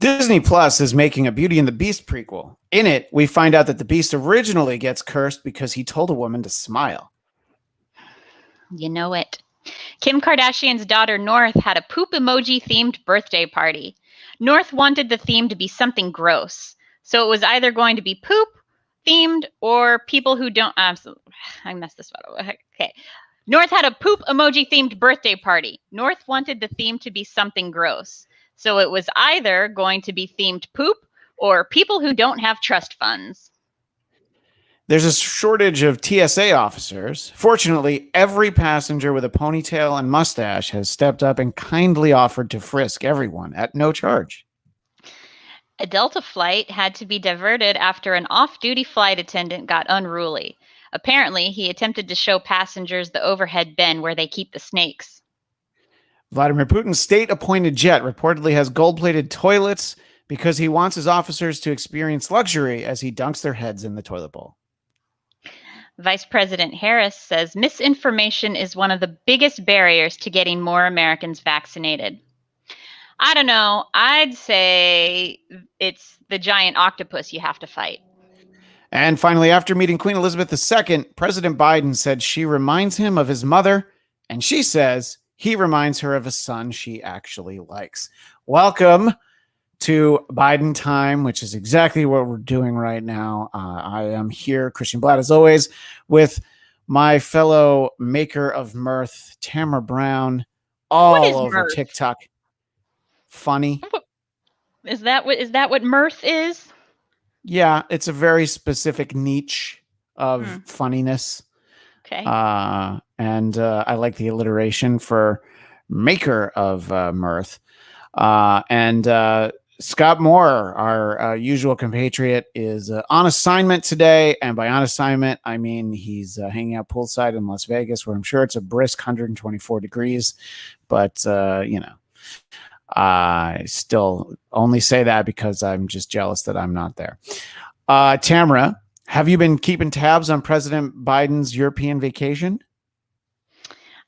Disney Plus is making a Beauty and the Beast prequel. In it, we find out that the Beast originally gets cursed because he told a woman to smile. You know it. Kim Kardashian's daughter North had a poop emoji themed birthday party. North wanted the theme to be something gross. So it was either going to be poop themed or people who don't. I messed this up. Okay. North had a poop emoji themed birthday party. North wanted the theme to be something gross. So it was either going to be themed poop or people who don't have trust funds. There's a shortage of TSA officers. Fortunately, every passenger with a ponytail and mustache has stepped up and kindly offered to frisk everyone at no charge. A Delta flight had to be diverted after an off-duty flight attendant got unruly. Apparently, he attempted to show passengers the overhead bin where they keep the snakes. Vladimir Putin's state-appointed jet reportedly has gold-plated toilets because he wants his officers to experience luxury as he dunks their heads in the toilet bowl. Vice President Harris says misinformation is one of the biggest barriers to getting more Americans vaccinated. I don't know. I'd say it's the giant octopus you have to fight. And finally, after meeting Queen Elizabeth II, President Biden said she reminds him of his mother, and she says he reminds her of a son she actually likes. Welcome to Biden time, which is exactly what we're doing right now. I am here, Christian Bladt, as always, with my fellow maker of mirth, Tamra Brown, all over mirth? TikTok. Funny. Is that what mirth is? Yeah, it's a very specific niche of funniness. Okay. And I like the alliteration for maker of mirth. And Scott Moore, our usual compatriot, is on assignment today. And by on assignment, I mean he's hanging out poolside in Las Vegas, where I'm sure it's a brisk 124 degrees. But, I still only say that because I'm just jealous that I'm not there. Tamra, have you been keeping tabs on President Biden's European vacation?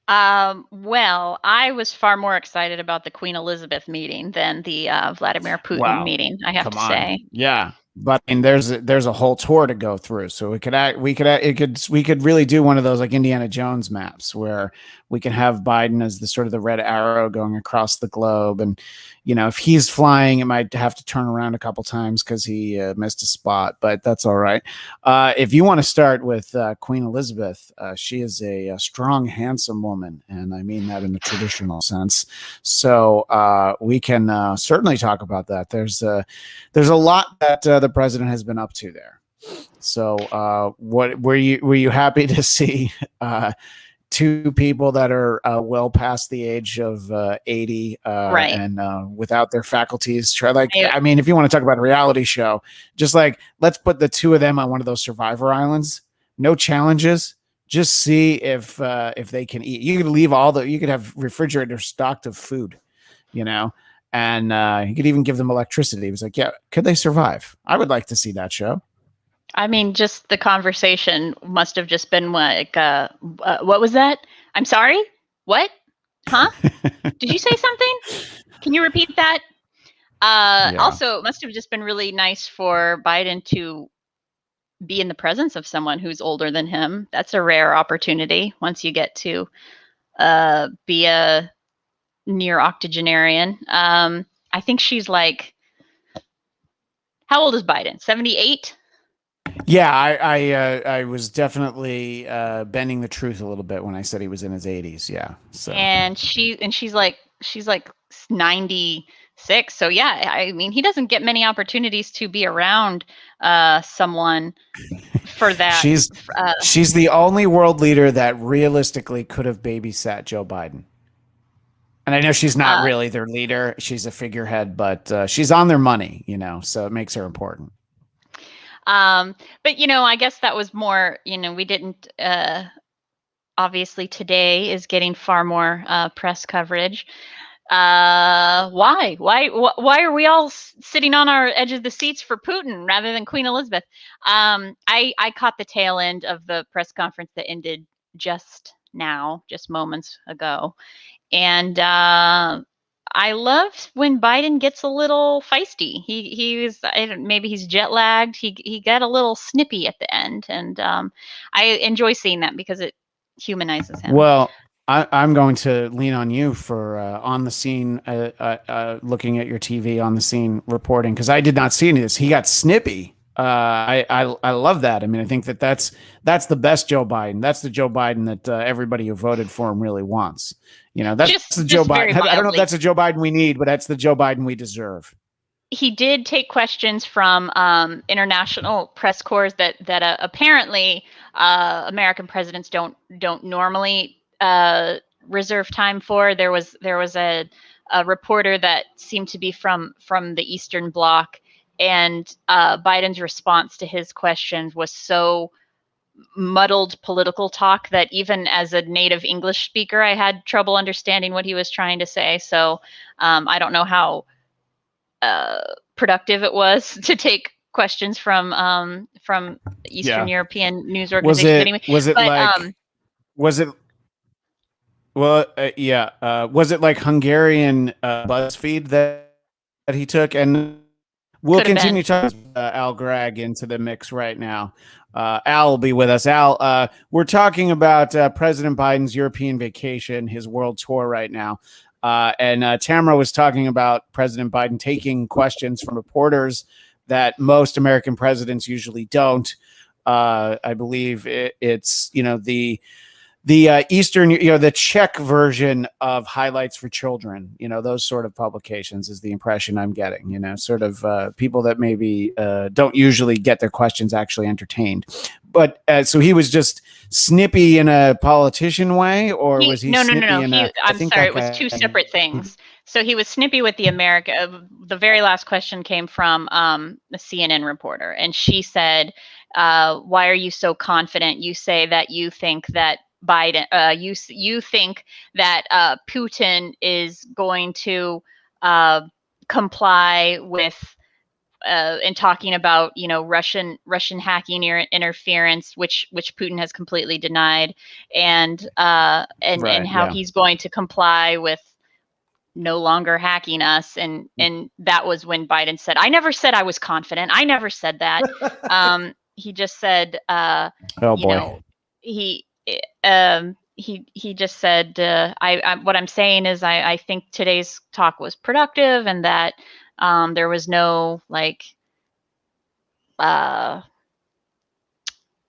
Well, I was far more excited about the Queen Elizabeth meeting than the Vladimir Putin meeting, I have to say. Yeah. But I mean, there's a whole tour to go through, so we could really do one of those like Indiana Jones maps where we can have Biden as the sort of the red arrow going across the globe, and if he's flying, it might have to turn around a couple times because he missed a spot, but that's all right. If you want to start with Queen Elizabeth, she is a strong, handsome woman, and I mean that in the traditional sense. So we can certainly talk about that. There's a lot that the president has been up to there. So what were you happy to see two people that are well past the age of 80 right. and without their faculties? I mean, if you want to talk about a reality show, just like let's put the two of them on one of those Survivor islands, no challenges, just see if they can eat. You could leave you could have refrigerators stocked of food, and he could even give them electricity. He was like, yeah, could they survive? I would like to see that show. I mean, just the conversation must have just been like, what was that? I'm sorry? What? Huh? Did you say something? Can you repeat that? Yeah. Also, it must have just been really nice for Biden to be in the presence of someone who's older than him. That's a rare opportunity once you get to be a near octogenarian. I think she's like, how old is Biden? 78? Yeah, I was definitely bending the truth a little bit when I said he was in his 80s. Yeah. So and she's like 96. So yeah, I mean, he doesn't get many opportunities to be around someone for that. She's the only world leader that realistically could have babysat Joe Biden. And I know she's not really their leader. She's a figurehead, but she's on their money, so it makes her important. But, I guess that was more, we didn't, obviously today is getting far more press coverage. Why are we all sitting on our edge of the seats for Putin rather than Queen Elizabeth? I caught the tail end of the press conference that ended just moments ago. And I love when Biden gets a little feisty. He was maybe he's jet lagged. He got a little snippy at the end, and I enjoy seeing that because it humanizes him. Well, I'm going to lean on you for on the scene, looking at your TV on the scene reporting, because I did not see any of this. He got snippy. I love that. I mean, I think that's the best Joe Biden. That's the Joe Biden that everybody who voted for him really wants. That's the Joe Biden. I don't know if that's the Joe Biden we need, but that's the Joe Biden we deserve. He did take questions from international press corps that apparently American presidents don't normally reserve time for. There was a reporter that seemed to be from the Eastern Bloc, and Biden's response to his questions was so muddled political talk that even as a native English speaker, I had trouble understanding what he was trying to say. So I don't know how productive it was to take questions from Eastern European news organizations. Was it like Hungarian BuzzFeed that he took? And we'll continue to Al Gragg into the mix right now. Al will be with us. Al, we're talking about President Biden's European vacation, his world tour right now. And Tamra was talking about President Biden taking questions from reporters that most American presidents usually don't. I believe it's the Eastern, the Czech version of Highlights for Children, those sort of publications is the impression I'm getting, sort of people that maybe don't usually get their questions actually entertained. But so he was just snippy in a politician way, or was he snippy in a... I'm sorry, it was two separate things. So he was snippy with the very last question came from a CNN reporter, and she said, why are you so confident? You say that you think that Biden, you think that Putin is going to comply with and talking about Russian hacking interference, which Putin has completely denied, and how he's going to comply with no longer hacking us, and that was when Biden said, "I never said I was confident. I never said that." He just said, he just said, what I'm saying is I think today's talk was productive, and that there was no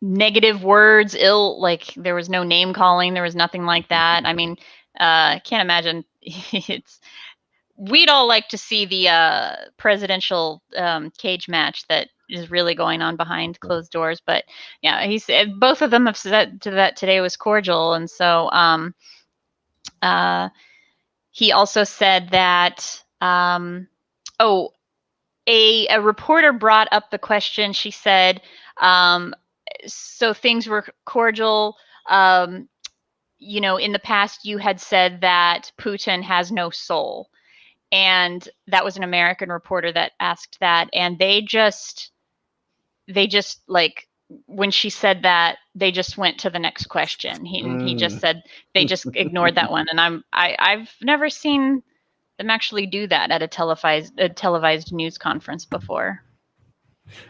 negative words, there was no name calling, there was nothing like that. I mean, I can't imagine we'd all like to see the presidential cage match that is really going on behind closed doors, but yeah, he said both of them have said that today was cordial, and so he also said that a reporter brought up the question. She said, so things were cordial. In the past you had said that Putin has no soul. And that was an American reporter that asked that. And they just when she said that, they just went to the next question. He just said, they just ignored that one. And I've never seen them actually do that at a televised news conference before.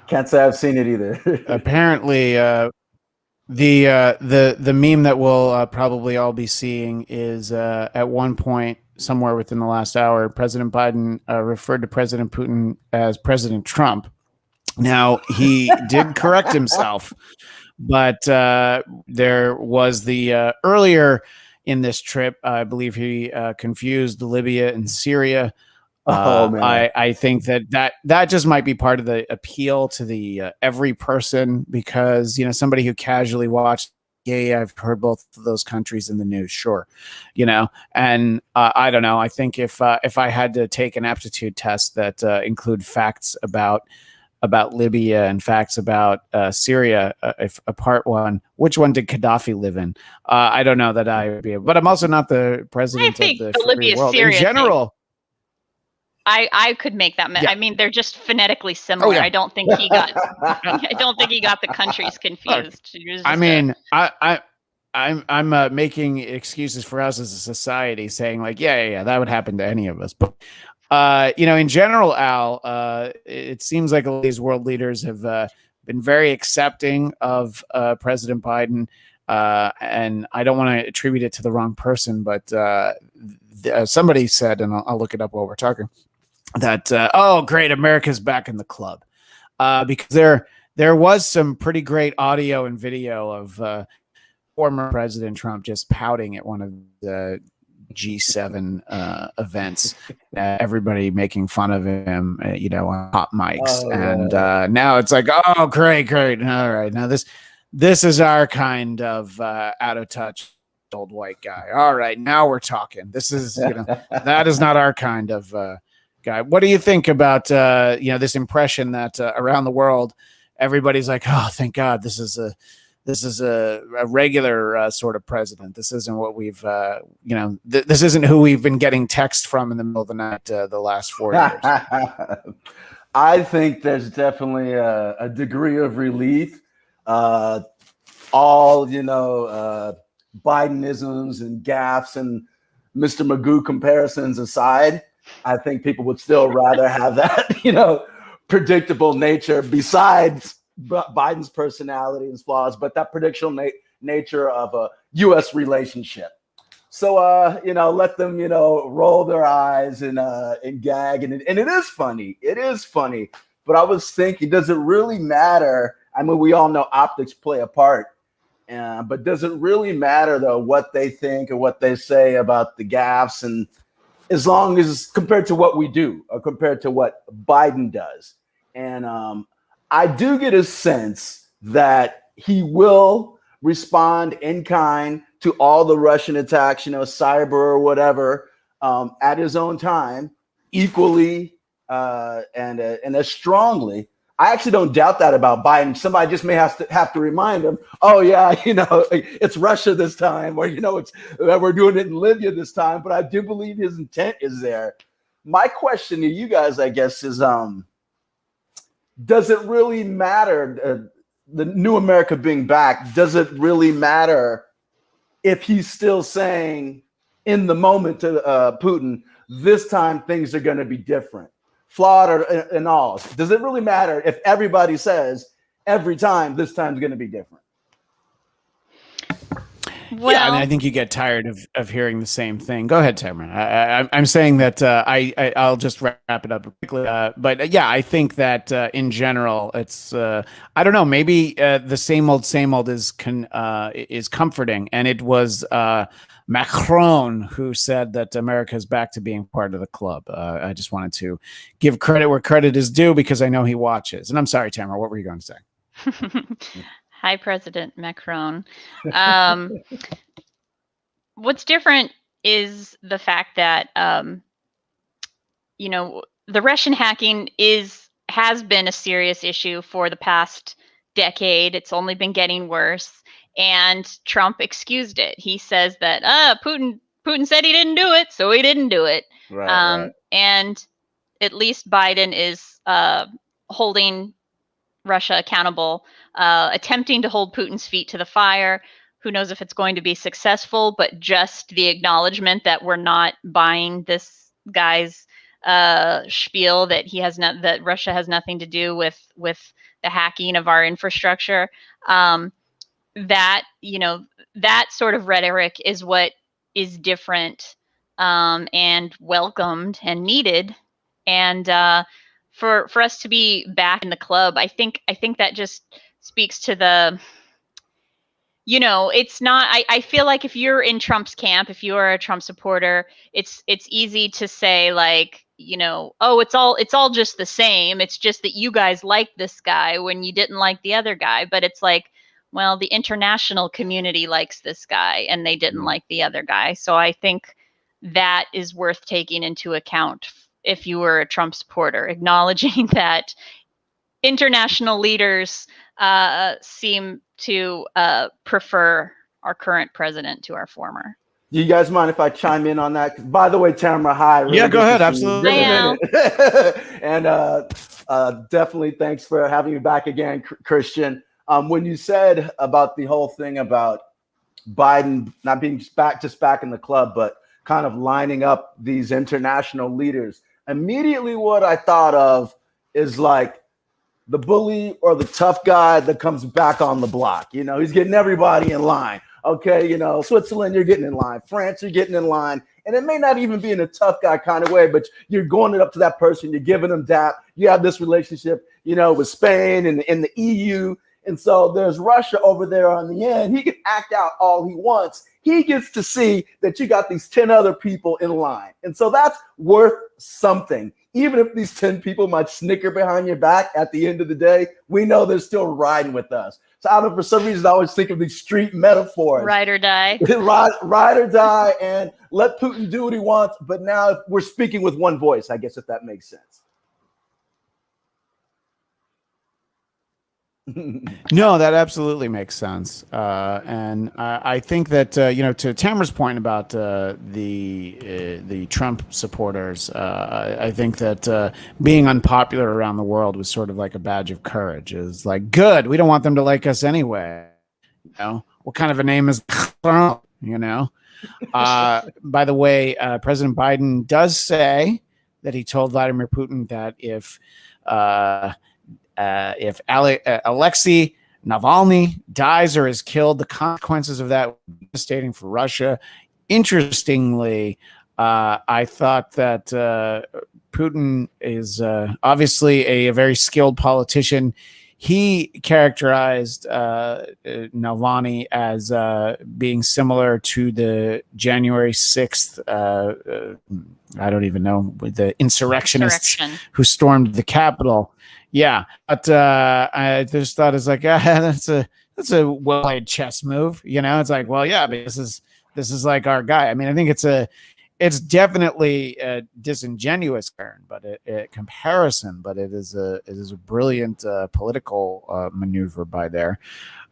Can't say I've seen it either. Apparently, the meme that we'll probably all be seeing is at one point somewhere within the last hour, President Biden referred to President Putin as President Trump. Now, he did correct himself, but there was the earlier in this trip, I believe he confused Libya and Syria. I think that just might be part of the appeal to the every person, because somebody who casually watched, I've heard both of those countries in the news, sure, and I don't know. I think if I had to take an aptitude test that include facts about Libya and facts about Syria, if a part one, which one did Gaddafi live in? I don't know that I would be able, but I'm also not the president of the free Libya, world Syria in general. I could make that. I mean, they're just phonetically similar. I don't think he got. I don't think he got the countries confused. I mean, I'm making excuses for us as a society, saying like, yeah, that would happen to any of us. But in general, Al, it seems like all these world leaders have been very accepting of President Biden. And I don't want to attribute it to the wrong person, but somebody said, and I'll look it up while we're talking, that oh, great, America's back in the club, because there was some pretty great audio and video of former President Trump just pouting at one of the G7 events, everybody making fun of him, on hot mics, now it's like, oh, great, all right, now this is our kind of out of touch old white guy. All right, now we're talking. This is that is not our kind of guy. What do you think about this impression that around the world everybody's like, oh, thank God, this is a regular sort of president. This isn't what we've, this isn't who we've been getting text from in the middle of the night the last 4 years. I think there's definitely a degree of relief. All, Bidenisms and gaffes and Mr. Magoo comparisons aside, I think people would still rather have that, predictable nature besides Biden's personality and flaws, but that predictable nature of a U.S. relationship. So, let them, roll their eyes and gag. And it is funny. It is funny. But I was thinking, does it really matter? I mean, we all know optics play a part. But does it really matter, though, what they think or what they say about the gaffes? And as long as compared to what we do or compared to what Biden does. And I do get a sense that he will respond in kind to all the Russian attacks, cyber or whatever, at his own time, equally and as strongly. I actually don't doubt that about Biden. Somebody just may have to remind him, oh, yeah, it's Russia this time, or, we're doing it in Libya this time. But I do believe his intent is there. My question to you guys, I guess, is does it really matter, the new America being back, does it really matter if he's still saying in the moment to Putin, this time things are going to be different? Flawed and all. Does it really matter if everybody says every time this time's going to be different? Well, yeah, I mean, I think you get tired of hearing the same thing. Go ahead, Tamara. I'm saying that I'll just wrap it up quickly. But yeah, I think that in general, it's I don't know. Maybe the same old is comforting, and it was Macron who said that America is back to being part of the club. I just wanted to give credit where credit is due because I know he watches. And I'm sorry, Tamara, what were you going to say? Hi, President Macron. What's different is the fact that, the Russian hacking has been a serious issue for the past decade. It's only been getting worse. And Trump excused it. He says that Putin said he didn't do it, so he didn't do it. Right. And at least Biden is holding Russia accountable, attempting to hold Putin's feet to the fire. Who knows if it's going to be successful, but just the acknowledgement that we're not buying this guy's spiel that that Russia has nothing to do with the hacking of our infrastructure. That sort of rhetoric is what is different and welcomed and needed. And for us to be back in the club, I think that just speaks to the, it's not, I feel like if you're in Trump's camp, if you are a Trump supporter, it's easy to say like, oh, it's all just the same. It's just that you guys like this guy when you didn't like the other guy. But it's like, well, the international community likes this guy and they didn't like the other guy. So I think that is worth taking into account if you were a Trump supporter, acknowledging that international leaders seem to prefer our current president to our former. Do you guys mind if I chime in on that? By the way, Tamara, hi. Really yeah, go ahead. Absolutely. And definitely thanks for having me back again, Christian. When you said about the whole thing about Biden not being back in the club, but kind of lining up these international leaders. Immediately what I thought of is like the bully or the tough guy that comes back on the block. You know, he's getting everybody in line. Okay, you know, Switzerland, you're getting in line. France, you're getting in line. And it may not even be in a tough guy kind of way, but you're going up to that person. You're giving them dap. You have this relationship, you know, with Spain and the EU. And so there's Russia over there on the end. He can act out all he wants. He gets to see that you got these 10 other people in line. And so that's worth something. Even if these 10 people might snicker behind your back, at the end of the day, we know they're still riding with us. So I don't know, for some reason, I always think of these street metaphors. Ride or die. Ride or die, and let Putin do what he wants. But now we're speaking with one voice, I guess, if that makes sense. No, that absolutely makes sense. And I think that, you know, to Tamra's point about the Trump supporters, I think that being unpopular around the world was sort of like a badge of courage. Is like, good, we don't want them to like us anyway. You know, what kind of a name is, you know? By the way, President Biden does say that he told Vladimir Putin that if Alexei Navalny dies or is killed, the consequences of that would be devastating for Russia. Interestingly, I thought that Putin is obviously a very skilled politician. He characterized Navalny as being similar to the January 6th, I don't even know, the insurrectionists who stormed the Capitol. Yeah, but I just thought it's like that's a well-played chess move, you know. It's like, well, yeah, but this is like our guy. I mean, I think it's definitely a disingenuous comparison, but it is a brilliant political maneuver by there.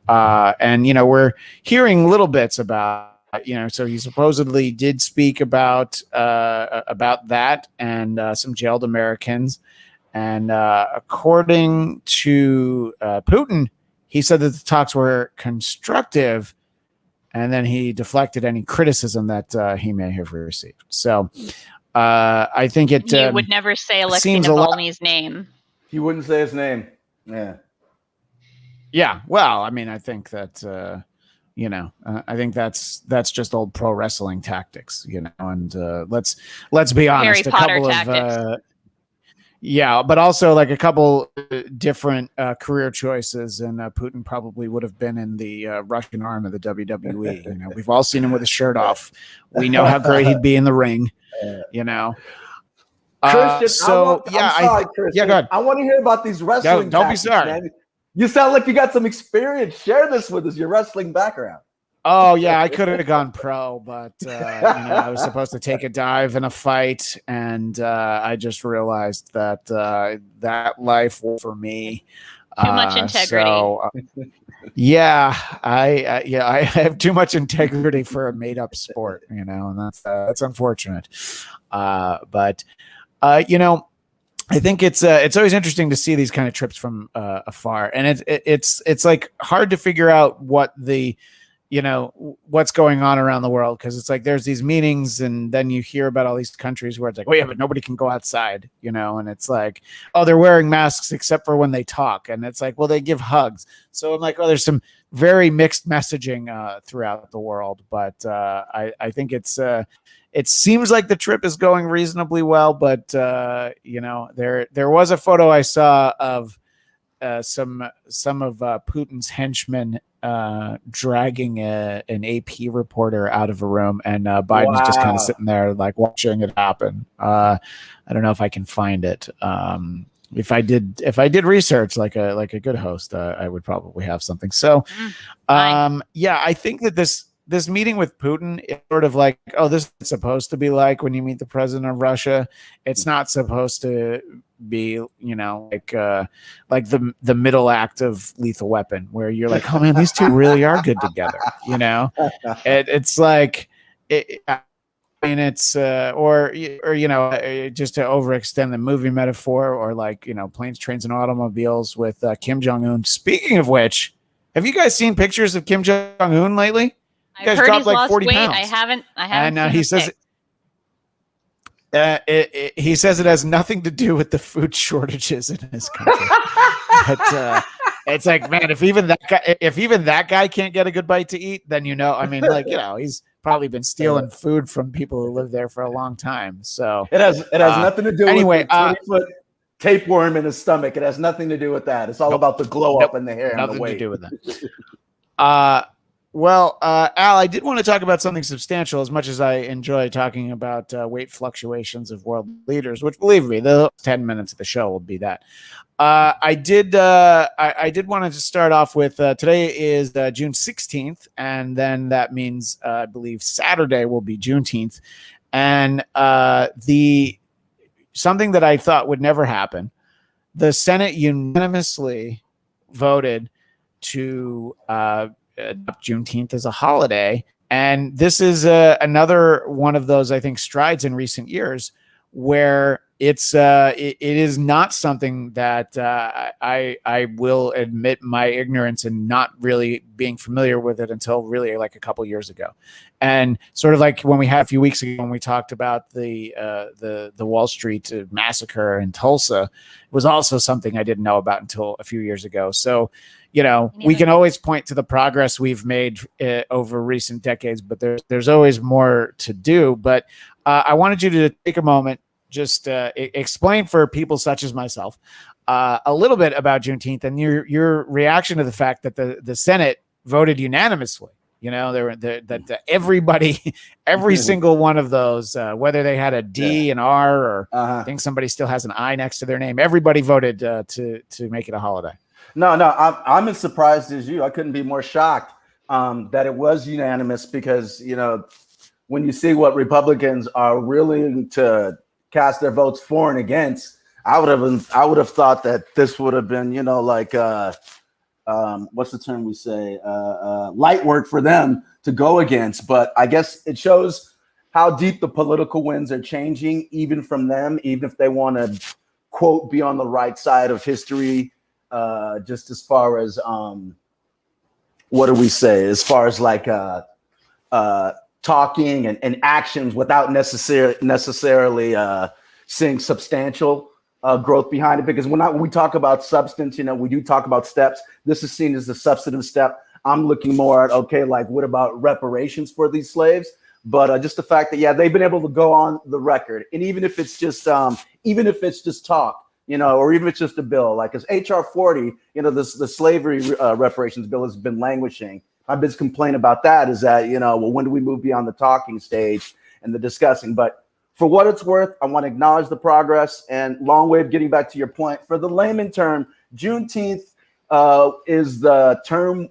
And you know, we're hearing little bits about, you know, so he supposedly did speak about that and some jailed Americans. And according to Putin, he said that the talks were constructive, and then he deflected any criticism that he may have received. So I think it. You would never say Alexei Navalny's name. He wouldn't say his name. Yeah. Yeah. Well, I mean, I think that. You know, I think that's just old pro wrestling tactics. You know, and let's be honest. Harry Potter tactics. Yeah, but also like a couple different career choices, and Putin probably would have been in the Russian arm of the WWE. You know, we've all seen him with his shirt off. We know how great he'd be in the ring. You know, Christian. I'm sorry, Christian. Yeah, go ahead. I want to hear about these wrestling. Don't be sorry. Man. You sound like you got some experience. Share this with us. Your wrestling background. Oh yeah, I could have gone pro, but you know, I was supposed to take a dive in a fight, and I just realized that that life for me. Too much integrity. So, yeah, I have too much integrity for a made-up sport, you know, and that's unfortunate. But you know, I think it's always interesting to see these kind of trips from afar, and it's like hard to figure out what the, you know, what's going on around the world, because it's like there's these meetings, and then you hear about all these countries where it's like, oh yeah, but nobody can go outside, you know, and it's like, oh, they're wearing masks except for when they talk, and it's like, well, they give hugs. So I'm like, oh, there's some very mixed messaging throughout the world, but I think it seems like the trip is going reasonably well, but you know, there was a photo I saw of some of Putin's henchmen dragging an AP reporter out of a room, and Biden's just kind of sitting there like watching it happen. I don't know if I can find it. If I did research like a good host, I would probably have something. So yeah, I think that this meeting with Putin is sort of like, oh, this is supposed to be like when you meet the president of Russia. It's not supposed to be, you know, like the middle act of Lethal Weapon, where you're like, oh man, these two really are good together. You know, it's like, I mean, it's or you know, just to overextend the movie metaphor, or like, you know, planes, trains, and automobiles with Kim Jong-un. Speaking of which, have you guys seen pictures of Kim Jong-un lately? You guys I've heard dropped he's like lost 40 weight. pounds. I haven't And seen he the says pic. he says it has nothing to do with the food shortages in his country. But it's like, man, if even that guy can't get a good bite to eat, then I mean, like, he's probably been stealing food from people who live there for a long time. So it has nothing to do anyway, with the 20-foot tapeworm in his stomach. It has nothing to do with that. It's all about the glow up in the hair and the weight. Nothing to do with that. Well, Al, I did want to talk about something substantial. As much as I enjoy talking about weight fluctuations of world leaders, which, believe me, the 10 minutes of the show will be that. I did want to start off with today is June 16th, and then that means I believe Saturday will be Juneteenth, and something that I thought would never happen. The Senate unanimously voted to adopt Juneteenth as a holiday. And this is another one of those, I think, strides in recent years where it is not something that I will admit my ignorance and not really being familiar with it until really like a couple years ago. And sort of like when we had a few weeks ago when we talked about the Wall Street massacre in Tulsa, it was also something I didn't know about until a few years ago. So, we can always point to the progress we've made over recent decades, but there's always more to do. But I wanted you to take a moment, just explain for people such as myself a little bit about Juneteenth and your reaction to the fact that the Senate voted unanimously. Everybody, every single one of those, whether they had a D, an R, or I think somebody still has an I next to their name, everybody voted to make it a holiday. No, I'm as surprised as you. I couldn't be more shocked that it was unanimous because, when you see what Republicans are willing to cast their votes for and against, I would have thought that this would have been, like what's the term we say? Light work for them to go against. But I guess it shows how deep the political winds are changing, even from them, even if they want to, quote, be on the right side of history. Just as far as what do we say? As far as like talking and actions without necessarily seeing substantial growth behind it. Because when we talk about substance, we do talk about steps. This is seen as a substantive step. I'm looking more at like what about reparations for these slaves? But just the fact that they've been able to go on the record, and even if it's just talk. Or even if it's just a bill, like as HR 40, the slavery reparations bill has been languishing. My biggest complaint about that is that, when do we move beyond the talking stage and the discussing? But for what it's worth, I want to acknowledge the progress and long way of getting back to your point. For the layman term, Juneteenth is the term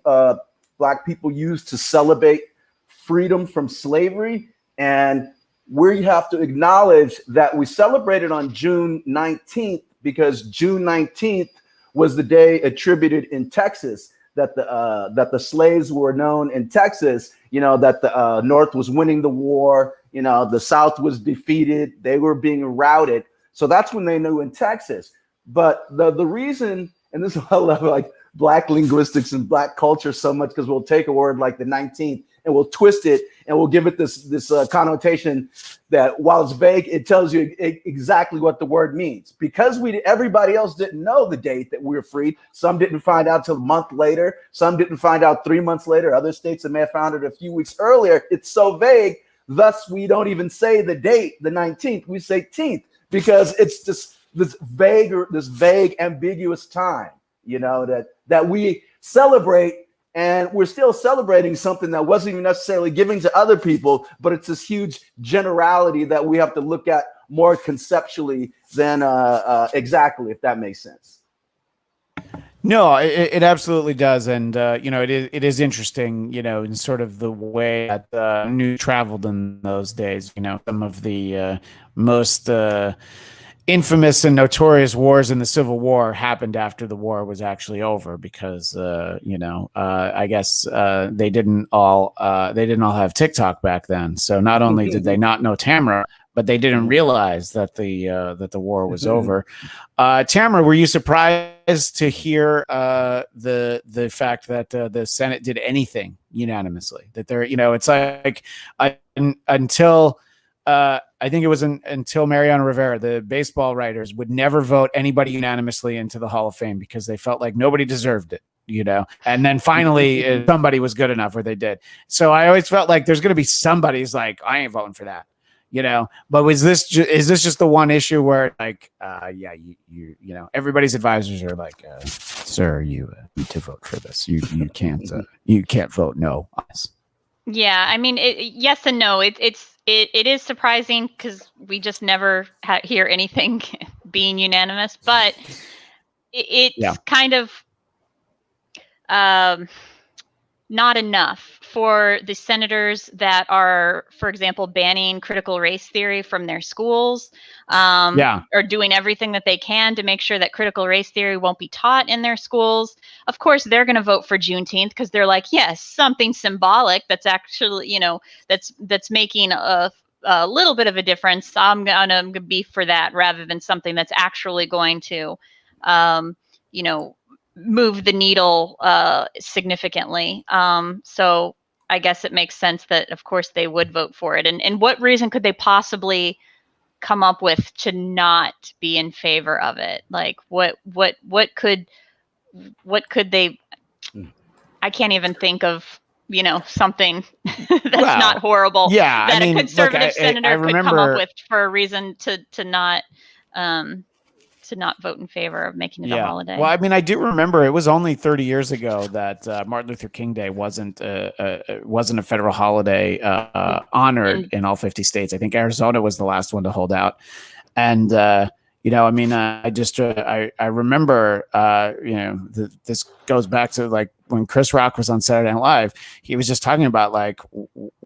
Black people use to celebrate freedom from slavery. And we have to acknowledge that we celebrated on June 19th because June 19th was the day attributed in Texas that the slaves were known in Texas, that the North was winning the war, the South was defeated, they were being routed. So that's when they knew in Texas. But the reason, and this is why I love like Black linguistics and Black culture so much, because we'll take a word like the 19th and we'll twist it and we'll give it this connotation that while it's vague, it tells you exactly what the word means. Because everybody else didn't know the date that we were freed. Some didn't find out till a month later. Some didn't find out 3 months later. Other states that may have found it a few weeks earlier. It's so vague. Thus, we don't even say the date, the 19th. We say 10th because it's just this vague, ambiguous time, that we celebrate. And we're still celebrating something that wasn't even necessarily given to other people, but it's this huge generality that we have to look at more conceptually than exactly, if that makes sense. No, it absolutely does. And, it is interesting, in sort of the way that news traveled in those days. Some of the most infamous and notorious wars in the Civil War happened after the war was actually over because, I guess they didn't all have TikTok back then. So not only did they not know Tamra, but they didn't realize that the war was over. Tamra, were you surprised to hear the fact that the Senate did anything unanimously? That they're, it's like until I think it was until Mariano Rivera, the baseball writers would never vote anybody unanimously into the Hall of Fame because they felt like nobody deserved it. And then finally somebody was good enough where they did. So I always felt like there's going to be somebody who's like, I ain't voting for that, but is this just the one issue where like, everybody's advisors are like, sir, you need to vote for this. You can't vote no. Yeah. I mean, yes and no. It is surprising because we just never hear anything being unanimous, but it's kind of, not enough for the senators that are, for example, banning critical race theory from their schools, or doing everything that they can to make sure that critical race theory won't be taught in their schools. Of course, they're going to vote for Juneteenth because they're like, yes, something symbolic that's actually, that's making a little bit of a difference. I'm going to be for that rather than something that's actually going to, move the needle significantly. So I guess it makes sense that, of course, they would vote for it. And what reason could they possibly come up with to not be in favor of it? Like what could they? I can't even think of something that's not horrible. Yeah, that a conservative senator could come up with for a reason to not. To not vote in favor of making it a holiday. Well, I mean, I do remember it was only 30 years ago that Martin Luther King Day wasn't a federal holiday honored in all 50 states. I think Arizona was the last one to hold out. And, I remember, this goes back to like when Chris Rock was on Saturday Night Live, he was just talking about like,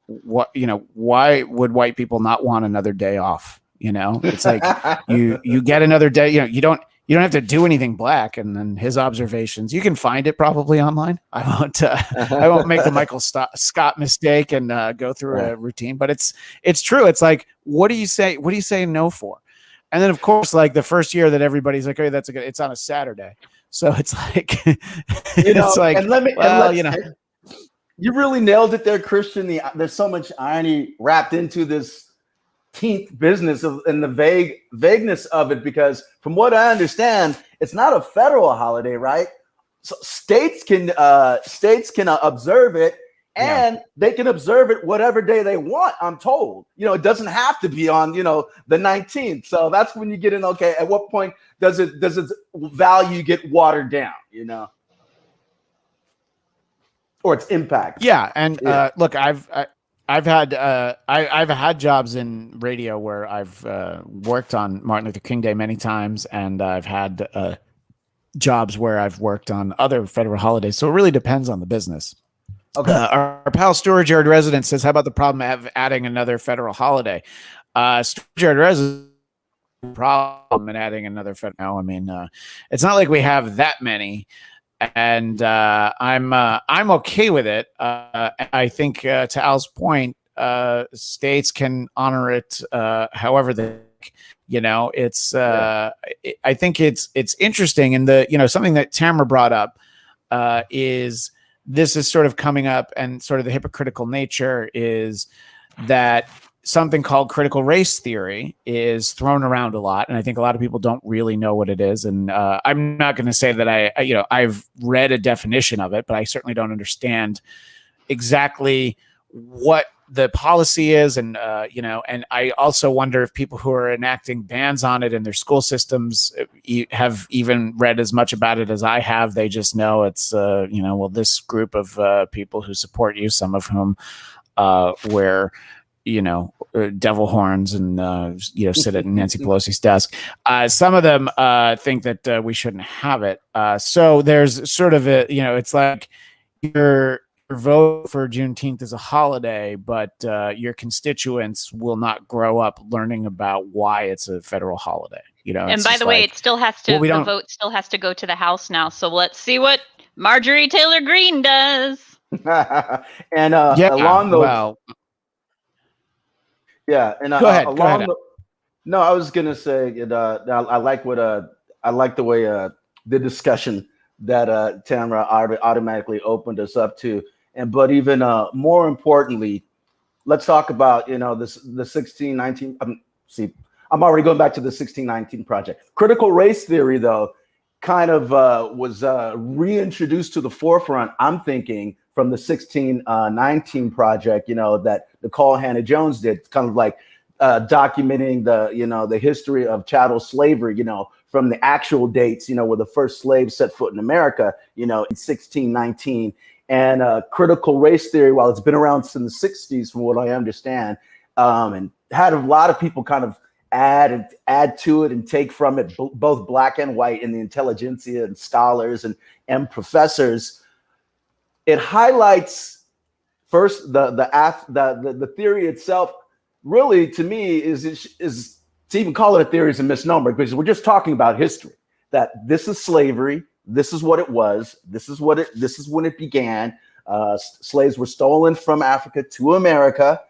why would white people not want another day off? It's like you get another day, you don't have to do anything black. And then his observations, you can find it probably online. I won't make the Michael Scott mistake and go through a routine, but it's true. It's like, what do you say no for? And then of course, like the first year that everybody's like, oh, that's it's on a Saturday. So it's like, you really nailed it there, Christian. There's so much irony wrapped into this business and the vagueness of it, because from what I understand, it's not a federal holiday, right? So states can observe it, and they can observe it whatever day they want. I'm told, it doesn't have to be on, the 19th. So that's when you get in. Okay, at what point does its value get watered down? Or its impact? Yeah, and look, I've had jobs in radio where I've worked on Martin Luther King Day many times, and I've had jobs where I've worked on other federal holidays. So it really depends on the business. Okay. Our pal Storage Yard Resident says, how about the problem of adding another federal holiday? Storage Yard Resident problem in adding another federal. No, I mean, it's not like we have that many. And I'm okay with it. I think to Al's point, states can honor it however they, it's. I think it's interesting, and something that Tamra brought up is this is sort of coming up, and sort of the hypocritical nature is that something called critical race theory is thrown around a lot. And I think a lot of people don't really know what it is. And I'm not going to say that I've read a definition of it, but I certainly don't understand exactly what the policy is. And, and I also wonder if people who are enacting bans on it in their school systems have even read as much about it as I have. They just know it's, this group of people who support you, some of whom wear devil horns and, sit at Nancy Pelosi's desk. Some of them think that we shouldn't have it. So there's sort of it's like your vote for Juneteenth is a holiday, but your constituents will not grow up learning about why it's a federal holiday. And by the way, it still has to, the vote still has to go to the House now. So let's see what Marjorie Taylor Greene does. And along those... Yeah, and Go ahead. no, I was gonna say it, I like what I like the way the discussion that Tamara automatically opened us up to, and but even more importantly, let's talk about the 1619. See, I'm already going back to the 1619 project. Critical race theory, though, kind of was reintroduced to the forefront. I'm thinking from the 1619 project, that Nicole Hannah Jones did, kind of like documenting the history of chattel slavery, from the actual dates, where the first slaves set foot in America, in 1619. And critical race theory, while it's been around since the 60s, from what I understand, and had a lot of people kind of add to it and take from it, both black and white, in the intelligentsia and scholars and professors. It highlights first the theory itself. Really, to me, is to even call it a theory is a misnomer, because we're just talking about history. That this is slavery. This is what it was. This is when it began. Slaves were stolen from Africa to America.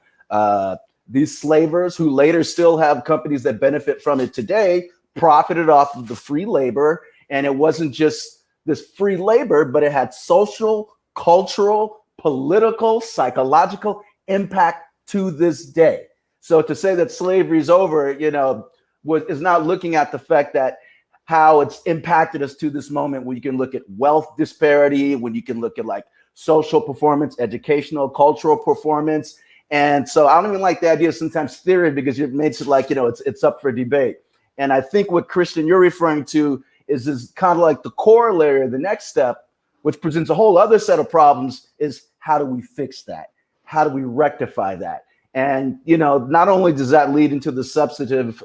These slavers, who later still have companies that benefit from it today, profited off of the free labor. And it wasn't just this free labor, but it had social, cultural, political, psychological impact to this day. So to say that slavery is over, is not looking at the fact that how it's impacted us to this moment, when you can look at wealth disparity, when you can look at like social performance, educational, cultural performance. And so I don't even like the idea of sometimes theory, because it makes it like, it's up for debate. And I think what, Christian, you're referring to is kind of like the corollary, the next step, which presents a whole other set of problems, is how do we fix that? How do we rectify that? And, not only does that lead into the substantive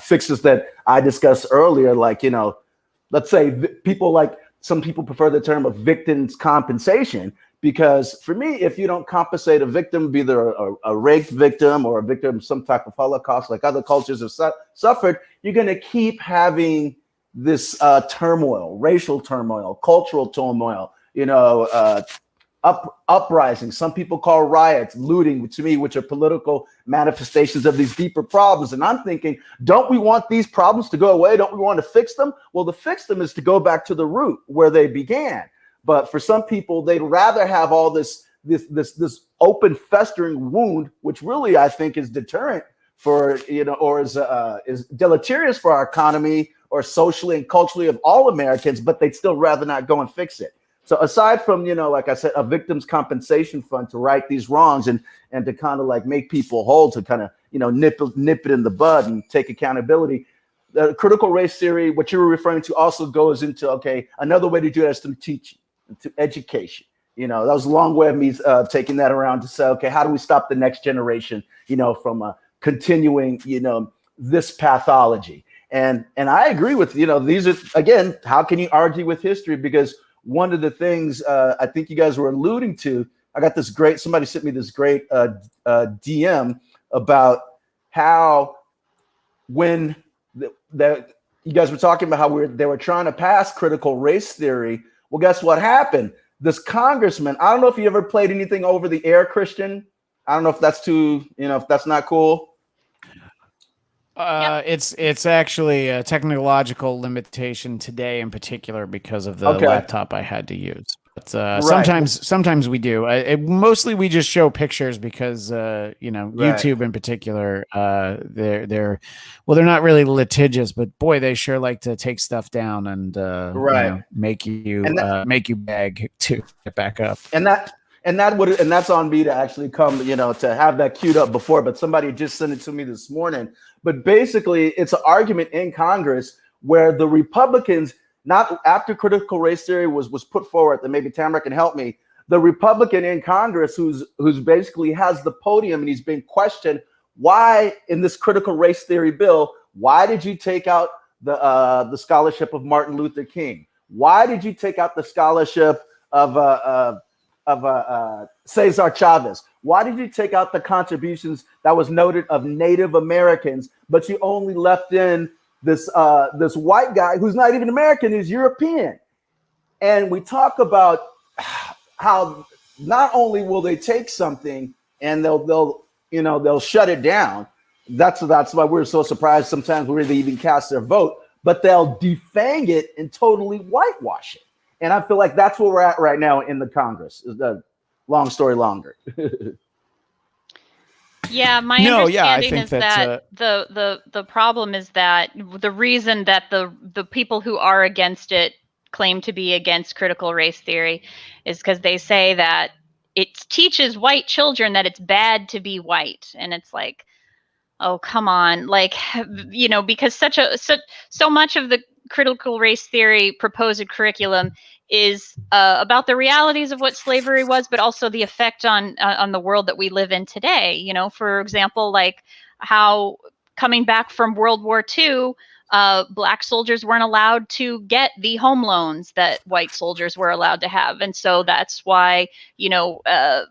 fixes that I discussed earlier, like, let's say some people prefer the term of victims compensation, because for me, if you don't compensate a victim, be either a raped victim or a victim of some type of Holocaust, like other cultures have suffered, you're going to keep having this turmoil, racial turmoil, cultural turmoil, uprising. Some people call riots, looting, to me, which are political manifestations of these deeper problems. And I'm thinking, don't we want these problems to go away? Don't we want to fix them? Well, to fix them is to go back to the root where they began. But for some people, they'd rather have all this open, festering wound, which really I think is deterrent for, or is deleterious for our economy, or socially and culturally, of all Americans, but they'd still rather not go and fix it. So aside from, like I said, a victims compensation fund to right these wrongs and to kind of like make people whole, to kind of, nip it in the bud and take accountability, the critical race theory, what you were referring to, also goes into, okay, another way to do that is through teaching, to education. That was a long way of me taking that around to say, okay, how do we stop the next generation, from continuing, this pathology? And I agree with, these are, again, how can you argue with history? Because one of the things I think you guys were alluding to, I got somebody sent me this great DM about how, when you guys were talking about how they were trying to pass critical race theory. Well, guess what happened? This congressman, I don't know if you ever played anything over the air, Christian. I don't know if that's if that's not cool. It's actually a technological limitation today, in particular, because of the laptop I had to use. But right. Sometimes we do. Mostly we just show pictures because YouTube in particular, they're not really litigious, but boy, they sure like to take stuff down and make you beg to get back up. And that's on me to actually come, to have that queued up before, but somebody just sent it to me this morning. But basically, it's an argument in Congress where the Republicans, not after critical race theory was put forward, and maybe Tamara can help me, the Republican in Congress who's basically has the podium and he's being questioned, why in this critical race theory bill, why did you take out the scholarship of Martin Luther King? Why did you take out the scholarship of Cesar Chavez? Why did you take out the contributions that was noted of Native Americans, but you only left in this white guy who's not even American, he's European? And we talk about how not only will they take something and they'll shut it down. That's why we're so surprised sometimes where they even cast their vote, but they'll defang it and totally whitewash it. And I feel like that's where we're at right now in the Congress. Is the long story longer. Yeah, my understanding is that the problem is that the reason that the people who are against it claim to be against critical race theory is because they say that it teaches white children that it's bad to be white. And it's like, oh, come on. Like, because so much of the critical race theory proposed curriculum is about the realities of what slavery was, but also the effect on the world that we live in today. For example, like how coming back from World War II, Black soldiers weren't allowed to get the home loans that white soldiers were allowed to have. And so that's why, the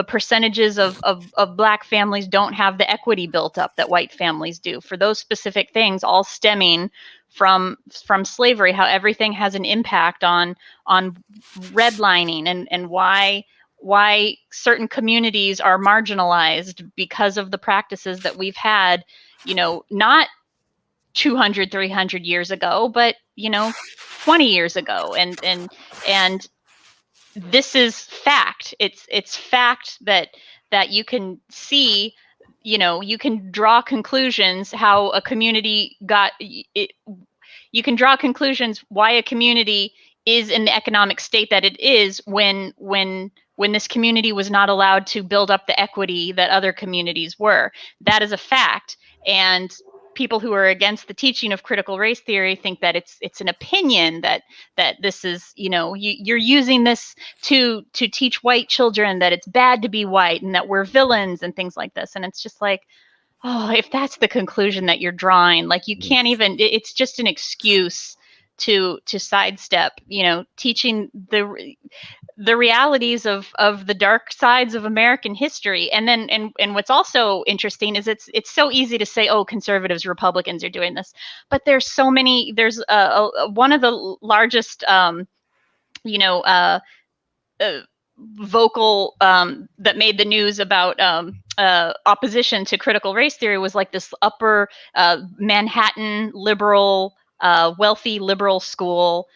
percentages of Black families don't have the equity built up that white families do for those specific things, all stemming from slavery, how everything has an impact on redlining and why certain communities are marginalized because of the practices that we've had, not 200, 300 years ago, but 20 years ago. And this is fact. It's fact that you can see, you can draw conclusions how a community got it. You can draw conclusions why a community is in the economic state that it is when this community was not allowed to build up the equity that other communities were. That is a fact. And people who are against the teaching of critical race theory think that it's an opinion that this is, you're using this to teach white children that it's bad to be white and that we're villains and things like this. And it's just like, oh, if that's the conclusion that you're drawing, like you can't even, it's just an excuse to sidestep, teaching the realities of the dark sides of American history. And then, and what's also interesting is it's so easy to say, oh, conservatives, Republicans are doing this, but there's so many, there's one of the largest, vocal that made the news about opposition to critical race theory was like this upper Manhattan liberal, wealthy liberal school.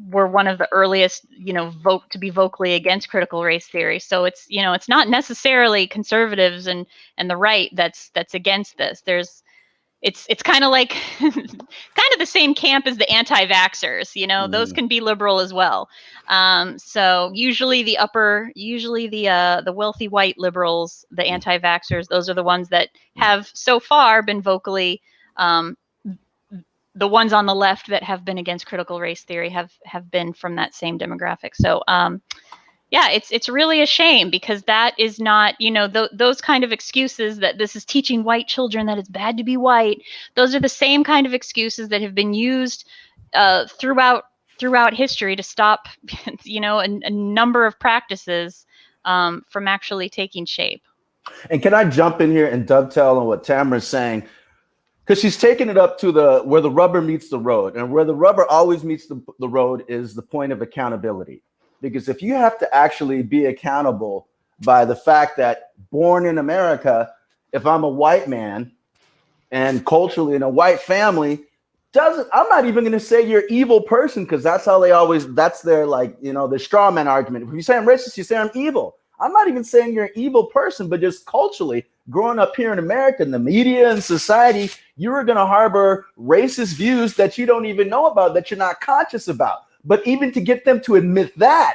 Were one of the earliest, to be vocally against critical race theory. So it's, it's not necessarily conservatives and the right that's against this. It's kind of like kind of the same camp as the anti-vaxxers, those can be liberal as well. So usually the wealthy white liberals, the anti-vaxxers, those are the ones that have so far been vocally, the ones on the left that have been against critical race theory have been from that same demographic. So yeah, it's really a shame because that is not, those kind of excuses that this is teaching white children that it's bad to be white. Those are the same kind of excuses that have been used throughout history to stop, a number of practices from actually taking shape. And can I jump in here and dovetail on what Tamra's saying? Because she's taking it up to where the rubber meets the road, and where the rubber always meets the road is the point of accountability. Because if you have to actually be accountable by the fact that born in America, if I'm a white man and culturally in a white family, I'm not even going to say you're an evil person, because that's how that's their the straw man argument. If you say I'm racist, you say I'm evil. I'm not even saying you're an evil person, but just culturally, growing up here in America, in the media and society, you are going to harbor racist views that you don't even know about, that you're not conscious about. But even to get them to admit that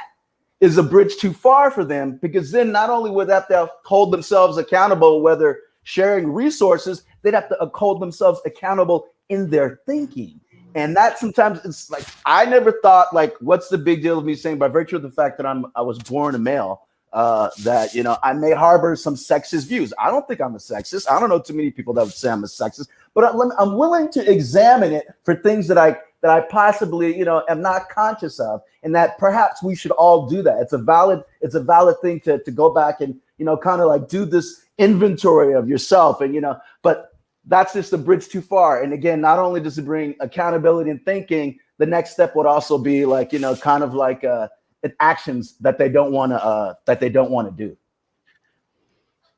is a bridge too far for them, because then not only would they have to hold themselves accountable, whether sharing resources, they'd have to hold themselves accountable in their thinking. And that sometimes it's like, I never thought, like, what's the big deal of me saying, by virtue of the fact that I was born a male, that, I may harbor some sexist views. I don't think I'm a sexist. I don't know too many people that would say I'm a sexist, but I'm willing to examine it for things that I possibly, am not conscious of, and that perhaps we should all do that. It's a valid thing to go back and, kind of like do this inventory of yourself. And, but that's just a bridge too far. And again, not only does it bring accountability and thinking, the next step would also be like, kind of like actions that they don't want to do.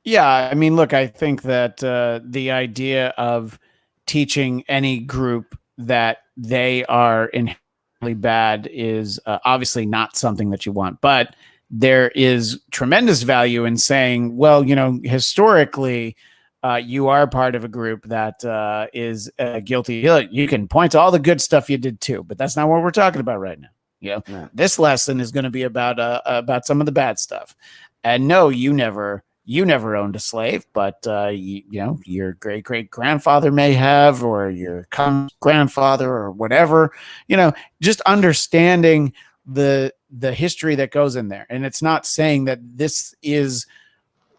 Yeah, I mean, look, I think that the idea of teaching any group that they are inherently bad is obviously not something that you want. But there is tremendous value in saying, well, historically, you are part of a group that is guilty. You can point to all the good stuff you did too, but that's not what we're talking about right now. This lesson is going to be about some of the bad stuff. And no, you never owned a slave, but your great grandfather may have, or your grandfather, or whatever. Just understanding the history that goes in there, and it's not saying that this is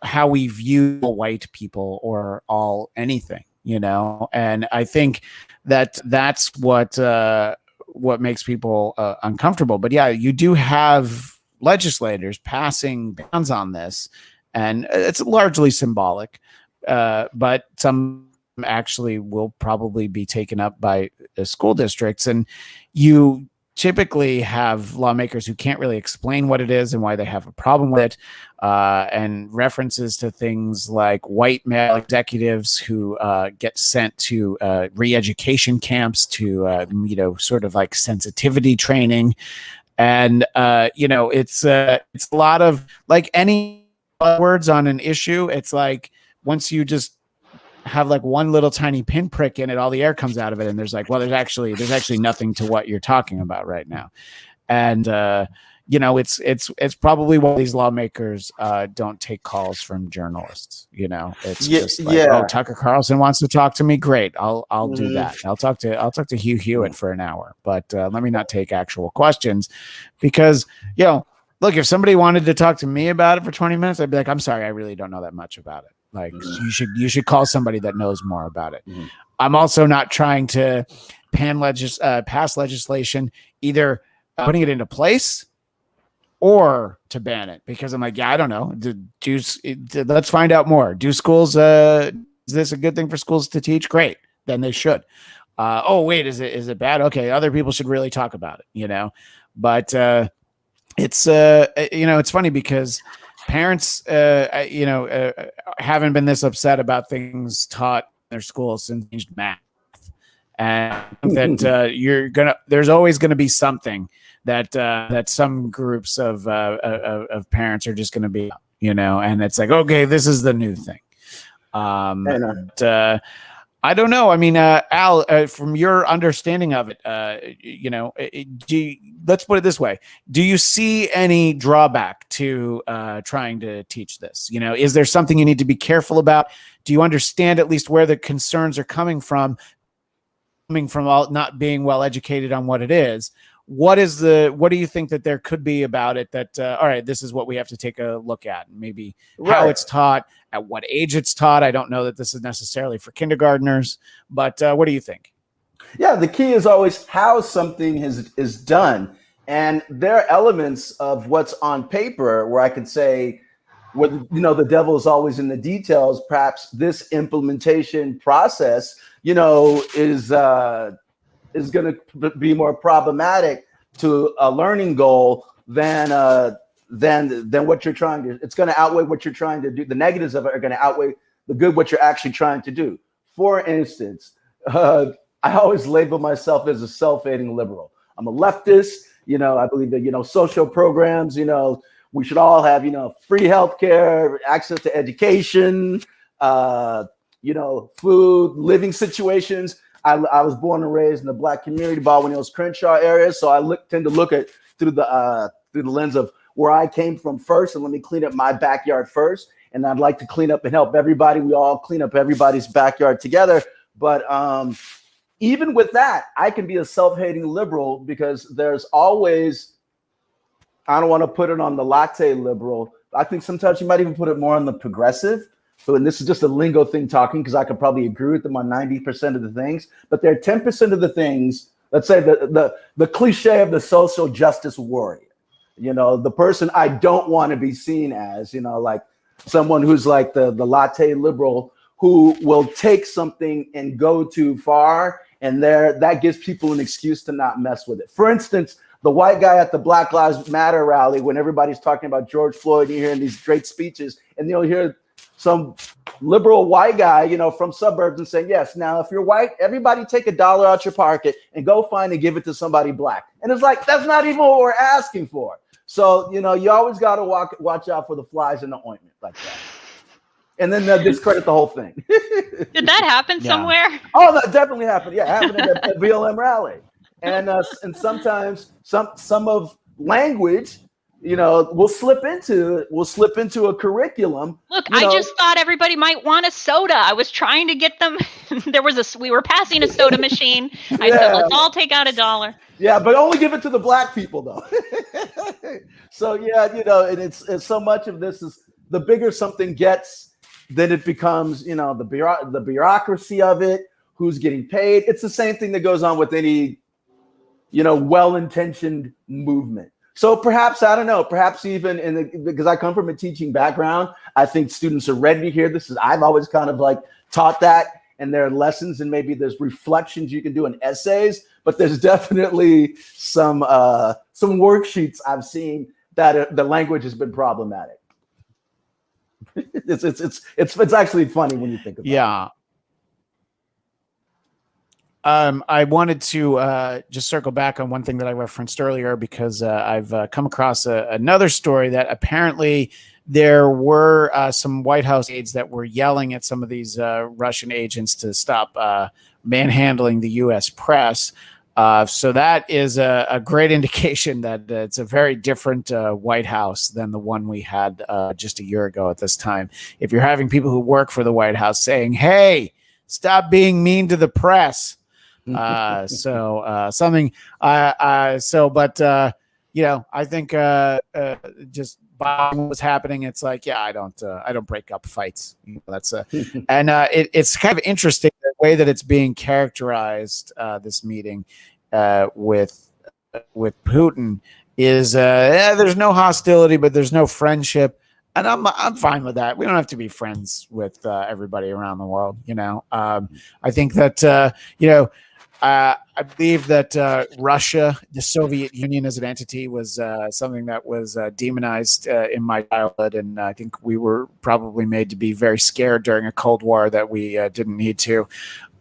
how we view white people or all anything. And I think that that's what makes people uncomfortable. But yeah, you do have legislators passing bans on this, and it's largely symbolic, but some actually will probably be taken up by school districts. And you typically have lawmakers who can't really explain what it is and why they have a problem with it, and references to things like white male executives who get sent to re-education camps to sort of like sensitivity training. And it's a lot of, like, any words on an issue, it's like once you just have like one little tiny pinprick in it, all the air comes out of it, and there's there's actually nothing to what you're talking about right now. And it's probably why these lawmakers don't take calls from journalists. It's just like, oh, Tucker Carlson wants to talk to me, great, I'll do that. I'll talk to Hugh Hewitt for an hour, but let me not take actual questions, because look, if somebody wanted to talk to me about it for 20 minutes, I'd be like, I'm sorry, I really don't know that much about it. Like, you should call somebody that knows more about it. I'm also not trying to pass legislation, either putting it into place or to ban it, because I'm like, yeah, I don't know. Let's find out more. Do schools, is this a good thing for schools to teach? Great. Then they should. Oh, wait, is it bad? Okay. Other people should really talk about it, but, it's it's funny because parents haven't been this upset about things taught in their schools since math, and that there's always gonna be something that some groups of parents are just gonna be, and it's like, okay, this is the new thing. I don't know. I mean, Al, from your understanding of it, let's put it this way. Do you see any drawback to trying to teach this? Is there something you need to be careful about? Do you understand at least where the concerns are coming from all not being well educated on what it is? What do you think that there could be about it that, all right, this is what we have to take a look at, maybe how it's taught, at what age it's taught? I don't know that this is necessarily for kindergartners, but what do you think? Yeah, the key is always how something is done. And there are elements of what's on paper where I could say, where the devil is always in the details. Perhaps this implementation process, is going to be more problematic to a learning goal than what you're trying to. It's going to outweigh what you're trying to do. The negatives of it are going to outweigh the good what you're actually trying to do. For instance, I always label myself as a self-hating liberal. I'm a leftist. I believe that social programs. We should all have free healthcare, access to education, food, living situations. I was born and raised in the Black community, Baldwin Hills, Crenshaw area, so I tend to look at through the lens of where I came from first, and let me clean up my backyard first. And I'd like to clean up and help everybody. We all clean up everybody's backyard together. But even with that, I can be a self-hating liberal because there's always, I don't want to put it on the latte liberal. I think sometimes you might even put it more on the progressive. So, and this is just a lingo thing talking, because I could probably agree with them on 90% of the things, but there are 10% of the things, let's say the cliche of the social justice warrior, the person I don't want to be seen as, like someone who's like the latte liberal who will take something and go too far. And that gives people an excuse to not mess with it. For instance, the white guy at the Black Lives Matter rally when everybody's talking about George Floyd, you're hearing these great speeches, and you'll hear some liberal white guy, from suburbs and saying, yes, now if you're white, everybody take $1 out your pocket and go find and give it to somebody black. And it's like, that's not even what we're asking for. So, you always got to watch out for the flies in the ointment like that. And then they'll discredit the whole thing. Did that happen somewhere? Oh, that definitely happened. Yeah, it happened at the BLM rally. And sometimes some of language, we'll slip into a curriculum. Look, I just thought everybody might want a soda. I was trying to get them. We were passing a soda machine. I said, let's all take out $1. Yeah, but only give it to the black people though. So and it's so much of this is the bigger something gets, then it becomes, the bureaucracy of it, who's getting paid. It's the same thing that goes on with any, well-intentioned movement. So perhaps, I don't know, perhaps even because I come from a teaching background, I think students are ready to hear this. I've always kind of like taught that, and there are lessons and maybe there's reflections you can do in essays, but there's definitely some worksheets I've seen that the language has been problematic. It's actually funny when you think about it. Yeah. I wanted to just circle back on one thing that I referenced earlier, because I've come across another story that apparently there were some White House aides that were yelling at some of these Russian agents to stop manhandling the U.S. press. So that is a great indication that it's a very different White House than the one we had just a year ago at this time. If you're having people who work for the White House saying, hey, stop being mean to the press. I think just by what was happening, it's like, I don't break up fights. That's and it's kind of interesting the way that it's being characterized. This meeting with Putin is there's no hostility, but there's no friendship. And I'm fine with that. We don't have to be friends with everybody around the world. I think that I believe that Russia, the Soviet Union as an entity, was something that was demonized in my childhood, and I think we were probably made to be very scared during a Cold War that we didn't need to.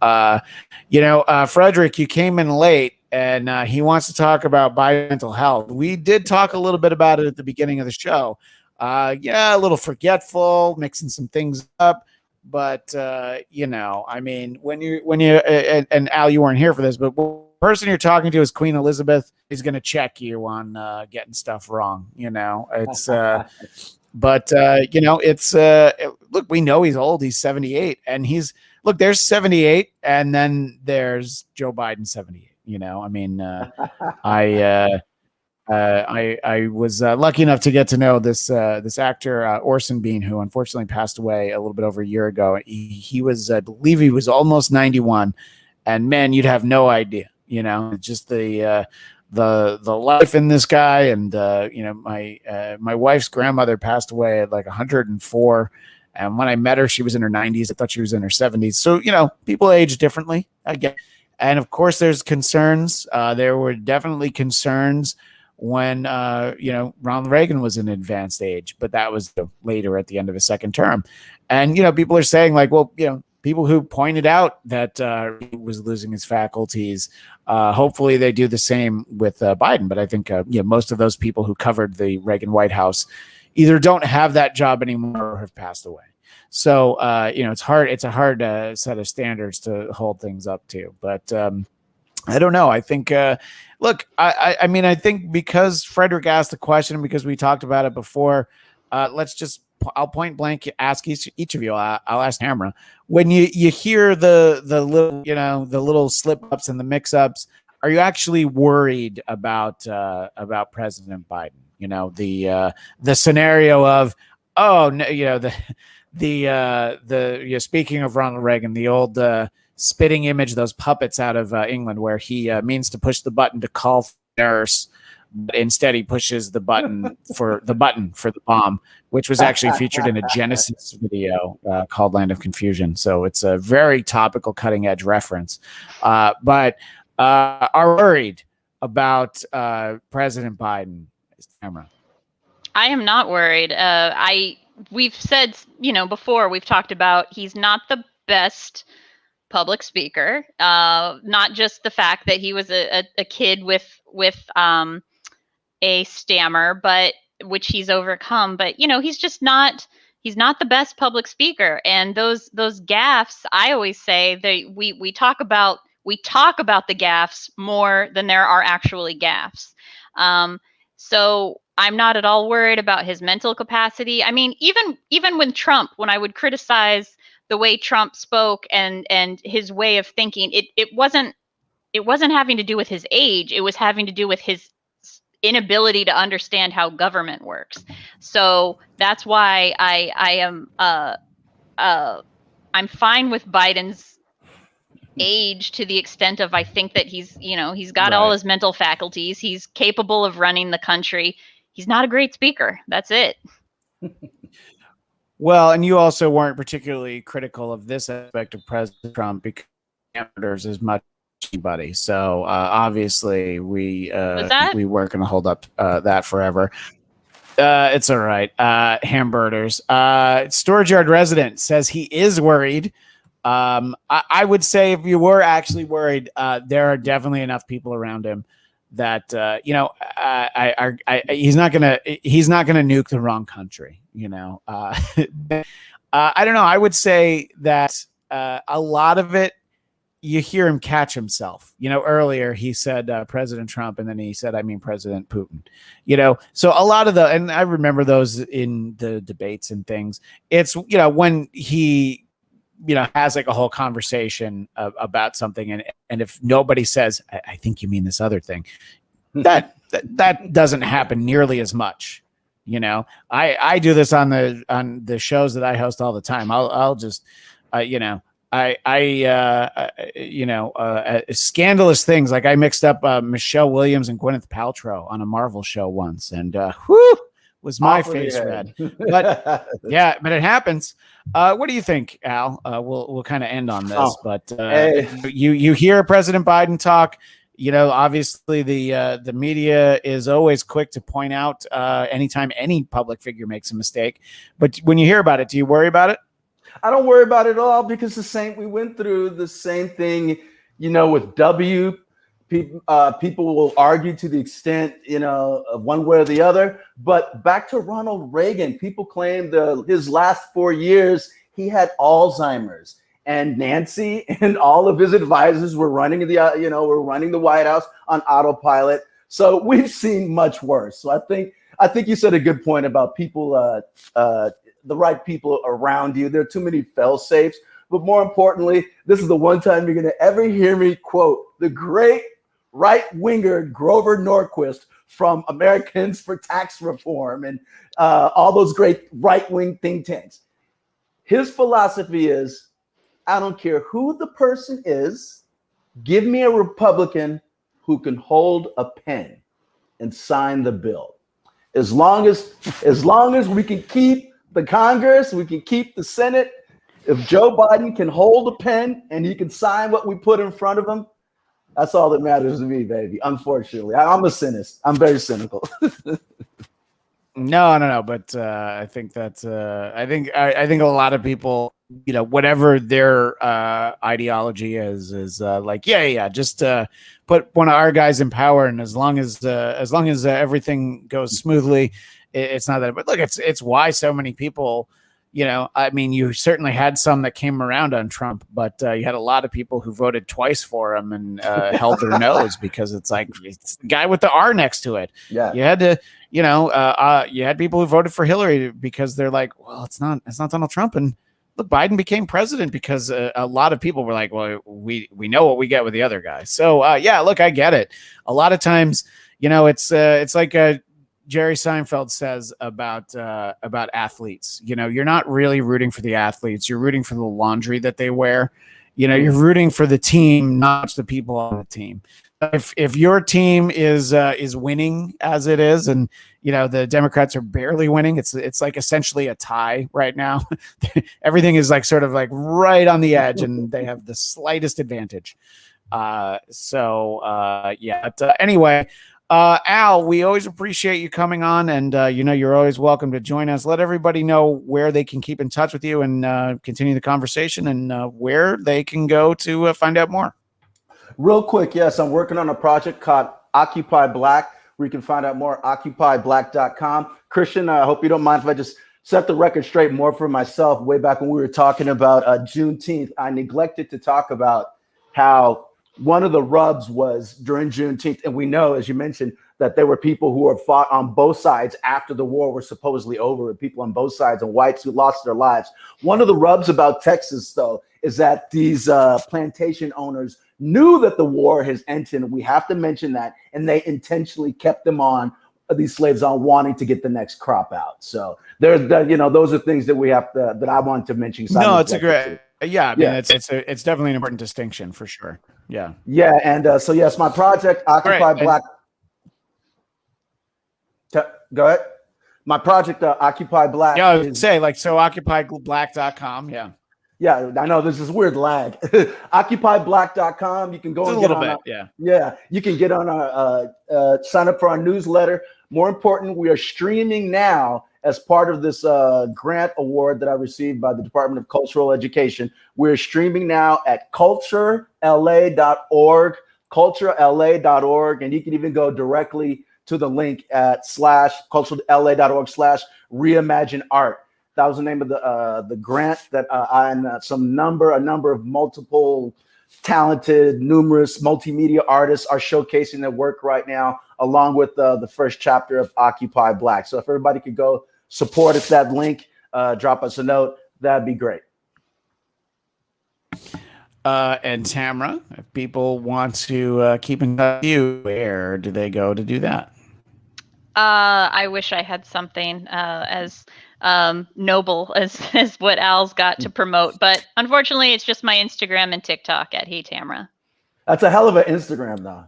Frederick, you came in late, and he wants to talk about Biden's mental health. We did talk a little bit about it at the beginning of the show. A little forgetful, mixing some things up. But, I mean, when you and Al, you weren't here for this, but the person you're talking to is Queen Elizabeth is going to check you on getting stuff wrong. It's look, we know he's old. He's 78, and there's 78, and then there's Joe Biden 78. I mean, I was lucky enough to get to know this actor Orson Bean, who unfortunately passed away a little bit over a year ago. He was, I believe, he was almost 91, and man, you'd have no idea. Just the life in this guy, and my wife's grandmother passed away at like 104, and when I met her, she was in her 90s. I thought she was in her 70s. So people age differently, I get. And of course, there's concerns. There were definitely concerns when Ronald Reagan was in advanced age, but that was later at the end of his second term. And people are saying like, well, people who pointed out that he was losing his faculties, hopefully they do the same with Biden. But I think most of those people who covered the Reagan White House either don't have that job anymore or have passed away. So it's hard. It's a hard set of standards to hold things up to. But I don't know. I think, look, I mean, I think because Frederick asked the question, and because we talked about it before, I'll point blank ask each of you. I'll ask Tamra, when you hear the little slip ups and the mix ups, are you actually worried about President Biden? The scenario of, oh no, speaking of Ronald Reagan, the old spitting image, those puppets out of England, where he means to push the button to call for the nurse, but instead he pushes the button for the bomb, which was actually featured in a Genesis video called Land of Confusion. So it's a very topical, cutting edge reference. But are worried. about President Biden, Tamra? I am not worried. We've said, before, we've talked about he's not the best public speaker. Not just the fact that he was a kid with a stammer, but which he's overcome. But he's not the best public speaker. And those gaffes, I always say we talk about the gaffes more than there are actually gaffes. So I'm not at all worried about his mental capacity. I mean, even when I would criticize the way Trump spoke and his way of thinking, it wasn't having to do with his age. It was having to do with his inability to understand how government works. So that's why I'm fine with Biden's age, to the extent of, I think that he's got all his mental faculties. He's capable of running the country. He's not a great speaker. That's it. Well, and you also weren't particularly critical of this aspect of President Trump because parameters as much as anybody. So obviously we weren't going to hold up that forever. It's all right. Hamburgers. Storage yard resident says he is worried. I would say if you were actually worried, there are definitely enough people around him that he's not gonna nuke the wrong country. I don't know. I would say that a lot of it, you hear him catch himself. Earlier he said President Trump, and then he said, I mean President Putin. So a lot of and I remember those in the debates and things. It's when he has like a whole conversation about something, and if nobody says, I think you mean this other thing, that doesn't happen nearly as much. I do this on the shows that I host all the time. I'll just scandalous things. Like I mixed up Michelle Williams and Gwyneth Paltrow on a Marvel show once, and was my face red. But yeah, but it happens. What do you think, Al? We'll kind of end on this, but you hear President Biden talk. Obviously the media is always quick to point out anytime any public figure makes a mistake. But when you hear about it, do you worry about it? I don't worry about it at all, because we went through the same thing, with W. People will argue to the extent, of one way or the other. But back to Ronald Reagan, people claim his last 4 years, he had Alzheimer's, and Nancy and all of his advisors were running the White House on autopilot. So we've seen much worse. So I think you said a good point about people, the right people around you. There are too many fail-safes. But more importantly, this is the one time you're going to ever hear me quote the great right-winger Grover Norquist from Americans for Tax Reform and all those great right-wing think tanks. His philosophy is, I don't care who the person is, give me a Republican who can hold a pen and sign the bill. As long as we can keep the Congress, we can keep the Senate. If Joe Biden can hold a pen and he can sign what we put in front of him, that's all that matters to me, baby. Unfortunately, I'm a cynist. I'm very cynical. No. But I think that's I think a lot of people, whatever their ideology is like, just put one of our guys in power, and as long as everything goes smoothly, it's not that. But look, it's why so many people. I mean, you certainly had some that came around on Trump, but you had a lot of people who voted twice for him and held their nose because it's like it's the guy with the R next to it. Yeah, you had to, you had people who voted for Hillary because they're like, well, it's not Donald Trump, and look, Biden became president because a lot of people were like, well, we know what we get with the other guy. So look, I get it. A lot of times, it's like Jerry Seinfeld says about athletes. You're not really rooting for the athletes. You're rooting for the laundry that they wear. You're rooting for the team, not the people on the team. If your team is winning as it is, and the Democrats are barely winning, it's like essentially a tie right now. Everything is like sort of like right on the edge, and they have the slightest advantage. Yeah. But, anyway, Al, we always appreciate you coming on, and you're always welcome to join us. Let everybody know where they can keep in touch with you and continue the conversation, and where they can go to find out more. Real quick, yes, I'm working on a project called Occupy Black, where you can find out more, occupyblack.com. Christian, I hope you don't mind if I just set the record straight more for myself. Way back when we were talking about Juneteenth, I neglected to talk about how one of the rubs was during Juneteenth. And we know, as you mentioned, that there were people who were fought on both sides after the war was supposedly over, and people on both sides and whites who lost their lives. One of the rubs about Texas, though, is that these plantation owners knew that the war has ended. We have to mention that. And they intentionally kept them on, these slaves on, wanting to get the next crop out. So there's those are things that we have to, that I want to mention. No, it's a great, yeah. I mean, it's definitely an important distinction for sure. Yeah. Yeah. And so, yes, my project, Occupy Black. Go ahead. My project, Occupy Black. Yeah, I would say occupyblack.com. Yeah. Yeah, I know there's this weird lag. Occupyblack.com. You can go a little bit. Yeah. You can get on our sign up for our newsletter. More important, we are streaming now as part of this grant award that I received by the Department of Cultural Education. We're streaming now at culturela.org, culturela.org, and you can even go directly to the link at /culturela.org/reimagine art. That was the name of the grant that I and a number of multiple talented, numerous multimedia artists are showcasing their work right now, along with the first chapter of Occupy Black. So if everybody could go support us, that link, drop us a note, that'd be great. And Tamra, if people want to keep in touch with you, where do they go to do that? I wish I had something as noble as what Al's got to promote, but unfortunately, it's just my Instagram and TikTok at Hey Tamra. That's a hell of an Instagram, though.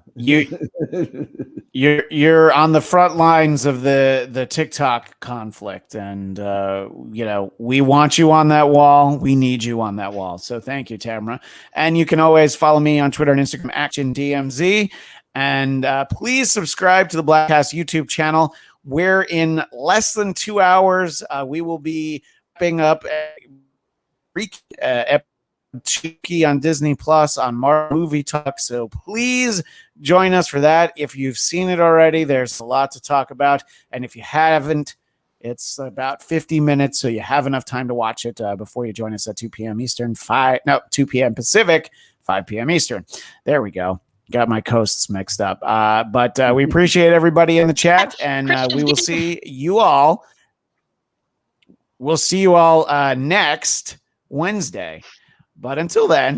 You're on the front lines of the TikTok conflict, and we want you on that wall. We need you on that wall. So thank you, Tamra. And you can always follow me on Twitter and Instagram, ActionDMZ. And please subscribe to the Blackcast YouTube channel, where in less than 2 hours we will be wrapping up Cheeky on Disney Plus on Marvel Movie Talk. So please join us for that. If you've seen it already, there's a lot to talk about. And if you haven't, it's about 50 minutes, so you have enough time to watch it before you join us at 2 p.m. Eastern, 2 p.m. Pacific, 5 p.m. Eastern. There we go. Got my coasts mixed up. But we appreciate everybody in the chat, and we will see you all. We'll see you all next Wednesday. But until then,